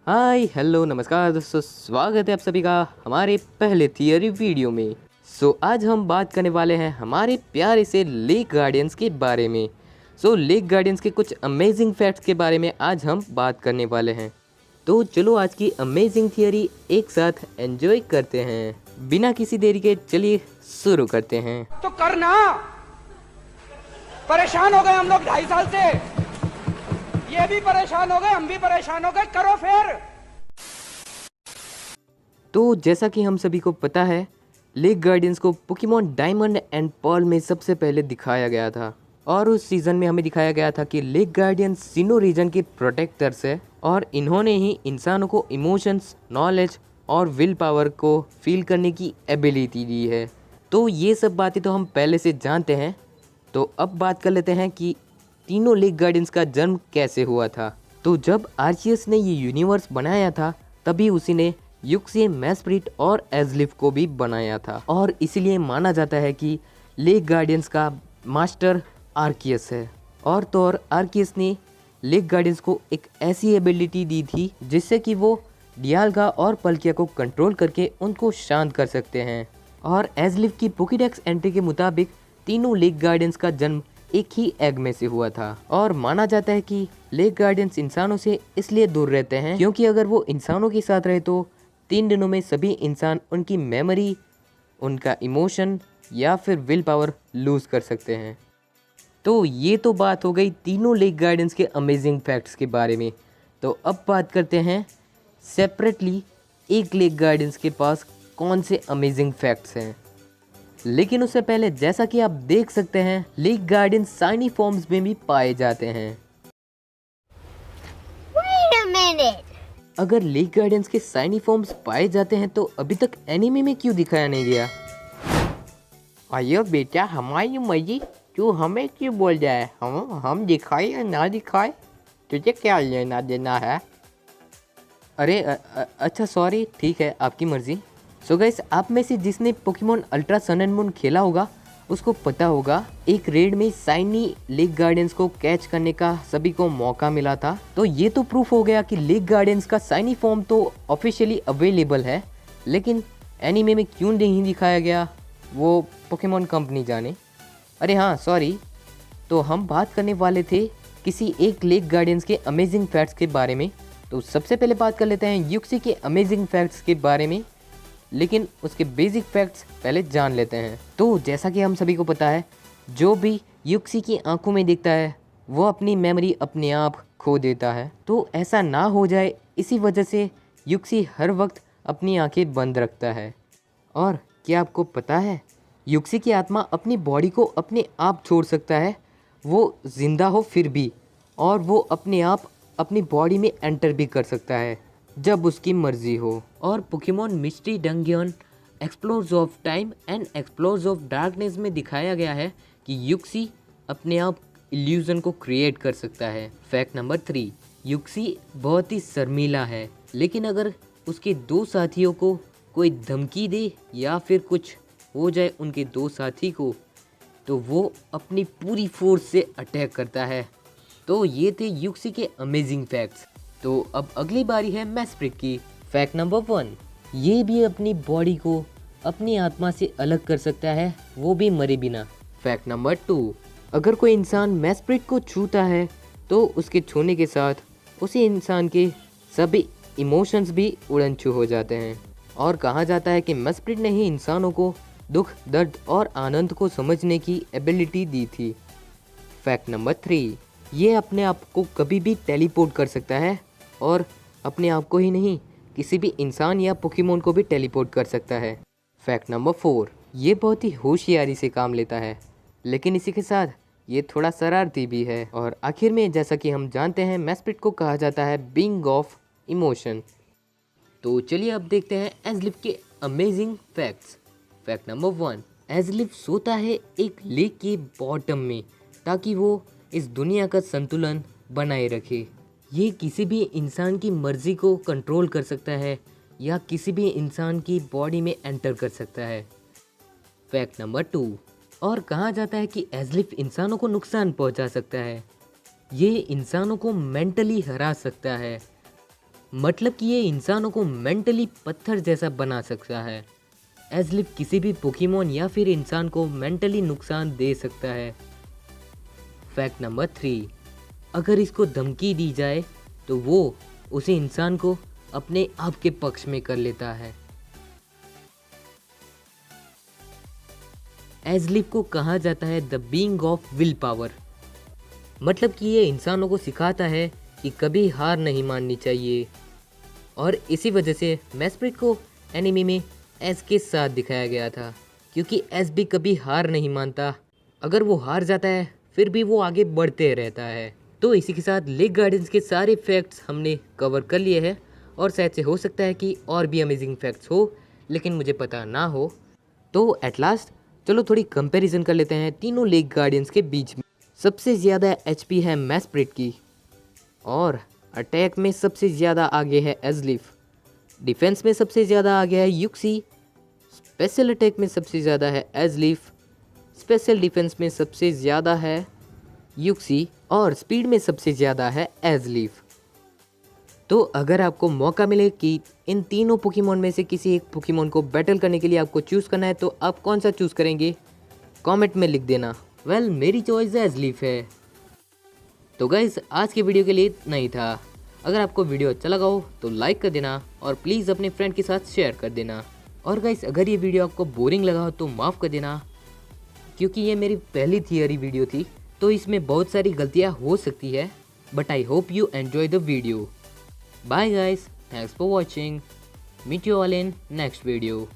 Hi hello नमस्कार दोस्तों, स्वागत है आप सभी का हमारे पहले थियरी वीडियो में। आज हम बात करने वाले हैं हमारे प्यारे से लेक गार्डियंस के बारे में। लेक गार्डियंस के कुछ अमेजिंग फैक्ट्स के बारे में आज हम बात करने वाले हैं। तो चलो आज की अमेजिंग थियरी एक साथ एंजॉय करते हैं। बिना किसी देरी के चलिए शुरू करते हैं। तो करना, परेशान हो गए हम लोग 2.5 साल से, ये भी परेशान हो गए, हम भी परेशान हो गए, करो फिर। तो जैसा कि हम सभी को पता है, लेक गार्डियंस को पोकेमॉन डायमंड एंड पर्ल में सबसे पहले दिखाया गया था और उस सीजन में हमें दिखाया गया था कि लेक गार्डियंस सिनो रीजन के प्रोटेक्टर्स है और इन्होंने ही इंसानों को इमोशंस, नॉलेज और विल पावर को फील करने की एबिलिटी दी है। तो ये सब बातें तो हम पहले से जानते हैं। तो अब बात कर लेते हैं कि तीनों लेक गार्डियंस का जन्म कैसे हुआ था। तो जब आर्चियस ने ये यूनिवर्स बनाया था तभी उसी ने यूक्सी, मेस्प्रिट और एज़लिफ को भी बनाया था और इसीलिए माना जाता है कि लेक गार्डियंस का मास्टर आर्कियस है। और तो और आर्कियस ने लेक गार्डियंस को एक ऐसी एबिलिटी दी थी जिससे कि वो डियाल्गा और पल्किया को कंट्रोल करके उनको शांत कर सकते हैं। और एज़लिफ की पोकेडेक्स एंट्री के मुताबिक तीनों लेक गार्डियंस का जन्म एक ही एग में से हुआ था और माना जाता है कि लेक गार्डियंस इंसानों से इसलिए दूर रहते हैं क्योंकि अगर वो इंसानों के साथ रहे तो 3 दिनों में सभी इंसान उनकी मेमोरी, उनका इमोशन या फिर विल पावर लूज कर सकते हैं। तो ये तो बात हो गई तीनों लेक गार्डियंस के अमेजिंग फैक्ट्स के बारे में। तो अब बात करते हैं सेपरेटली एक लेक गार्डियंस के पास कौन से अमेजिंग फैक्ट्स हैं। लेकिन उससे पहले जैसा कि आप देख सकते हैं, लेक गार्डियन शाइनी फॉर्म्स में भी पाए जाते हैं। Wait a minute. अगर लेक गार्डियंस के शाइनी फॉर्म्स पाए जाते हैं तो अभी तक एनीमे में क्यों दिखाया नहीं गया? अयो बेटा, हमारी मर्जी, तू हमें क्यों बोल जाए? हम दिखाए या ना दिखाए, तुझे क्या लेना देना है? अरे अच्छा सॉरी, ठीक है आपकी मर्जी। गाइस, आप में से जिसने Pokemon ultra sun and moon खेला होगा उसको पता होगा एक रेड में शाइनी लेक गार्डियंस को कैच करने का सभी को मौका मिला था। तो ये तो प्रूफ हो गया कि लेक गार्डियंस का शाइनी फॉर्म तो ऑफिशियली अवेलेबल है, लेकिन एनीमे में क्यों नहीं दिखाया गया वो पोकेमॉन कंपनी जाने। अरे हाँ सॉरी, तो हम बात करने वाले थे किसी एक लेक गार्डियंस के अमेजिंग फैक्ट्स के बारे में। तो सबसे पहले बात कर लेते हैं यूक्सी के अमेजिंग फैक्ट्स के बारे में, लेकिन उसके बेसिक फैक्ट्स पहले जान लेते हैं। तो जैसा कि हम सभी को पता है, जो भी यूक्सी की आंखों में दिखता है वो अपनी मेमोरी अपने आप खो देता है। तो ऐसा ना हो जाए इसी वजह से यूक्सी हर वक्त अपनी आंखें बंद रखता है। और क्या आपको पता है, यूक्सी की आत्मा अपनी बॉडी को अपने आप छोड़ सकता है, वो जिंदा हो फिर भी, और वो अपने आप अपनी बॉडी में एंटर भी कर सकता है जब उसकी मर्जी हो। और Pokemon mystery dungeon explores of time and explores of darkness में दिखाया गया है कि यूक्सी अपने आप इल्यूजन को क्रिएट कर सकता है। फैक्ट नंबर 3, यूक्सी बहुत ही शर्मीला है, लेकिन अगर उसके 2 साथियों को कोई धमकी दे या फिर कुछ हो जाए उनके 2 साथी को, तो वो अपनी पूरी फोर्स से अटैक करता है। तो ये थे यूक्सी के अमेजिंग फैक्ट्स। तो अब अगली बारी है मेस्प्रिट की। फैक्ट नंबर 1, ये भी अपनी बॉडी को अपनी आत्मा से अलग कर सकता है, वो भी मरे बिना। फैक्ट नंबर 2, अगर कोई इंसान मेस्प्रिट को छूता है तो उसके छूने के साथ उसी इंसान के सभी इमोशंस भी उड़न छू हो जाते हैं। और कहा जाता है कि मेस्प्रिट ने ही इंसानों को दुख, दर्द और आनंद को समझने की एबिलिटी दी थी। फैक्ट नंबर 3, ये अपने आप को कभी भी टेलीपोर्ट कर सकता है और अपने आप को ही नहीं, किसी भी इंसान या पोकेमॉन को भी टेलीपोर्ट कर सकता है। फैक्ट नंबर 4, ये बहुत ही होशियारी से काम लेता है, लेकिन इसी के साथ ये थोड़ा शरारती भी है। और आखिर में जैसा कि हम जानते हैं, मेस्प्रिट को कहा जाता है बीइंग ऑफ इमोशन। तो चलिए अब देखते हैं एज़लिफ के अमेजिंग फैक्ट्स। फैक्ट नंबर 1, एज़लिफ सोता है एक लेक के बॉटम में ताकि वो इस दुनिया का संतुलन बनाए रखे। ये किसी भी इंसान की मर्जी को कंट्रोल कर सकता है या किसी भी इंसान की बॉडी में एंटर कर सकता है। फैक्ट नंबर 2, और कहा जाता है कि एज़लिफ इंसानों को नुकसान पहुंचा सकता है। ये इंसानों को मेंटली हरा सकता है। मतलब कि ये इंसानों को मेंटली पत्थर जैसा बना सकता है। एज़लिफ किसी भी पोकेमोन या फिर इंसान को मेंटली नुकसान दे सकता है। फैक्ट नंबर 3, अगर इसको धमकी दी जाए तो वो उसी इंसान को अपने आप के पक्ष में कर लेता है। एज़लिफ को कहा जाता है the being of will power, मतलब कि ये इंसानों को सिखाता है कि कभी हार नहीं माननी चाहिए। और इसी वजह से मेस्प्रिट को एनिमे में एस के साथ दिखाया गया था, क्योंकि एस भी कभी हार नहीं मानता। अगर वो हार जाता है फिर भी वो आगे बढ़ते रहता है। तो इसी के साथ लेक गार्डन्स के सारे फैक्ट्स हमने कवर कर लिए हैं, और शायद से हो सकता है कि और भी अमेजिंग फैक्ट्स हो, लेकिन मुझे पता ना हो। तो एट लास्ट चलो थोड़ी कंपैरिजन कर लेते हैं तीनों लेक गार्डियंस के बीच में। सबसे ज़्यादा एचपी है मेस्प्रिट की, और अटैक में सबसे ज़्यादा आगे है एज़लिफ। डिफेंस में सबसे ज़्यादा आगे है यूक्सी। स्पेशल अटैक में सबसे ज़्यादा है एज़लिफ। स्पेशल डिफेंस में सबसे ज़्यादा है यूक्सी, और स्पीड में सबसे ज़्यादा है एज़लिफ। तो अगर आपको मौका मिले कि इन तीनों पोकेमोन में से किसी एक पोकेमोन को बैटल करने के लिए आपको चूज़ करना है, तो आप कौन सा चूज़ करेंगे? कमेंट में लिख देना। वेल, मेरी चॉइस एज़लिफ है। तो गाइस, आज की वीडियो के लिए इतना ही था। अगर आपको वीडियो अच्छा लगा हो तो लाइक कर देना, और प्लीज़ अपने फ्रेंड के साथ शेयर कर देना। और गाइस, अगर ये वीडियो आपको बोरिंग लगा हो तो माफ़ कर देना, क्योंकि ये मेरी पहली थियरी वीडियो थी, तो इसमें बहुत सारी गलतियाँ हो सकती है। But I hope you enjoy the video. Bye guys, thanks for watching. Meet you all in next video.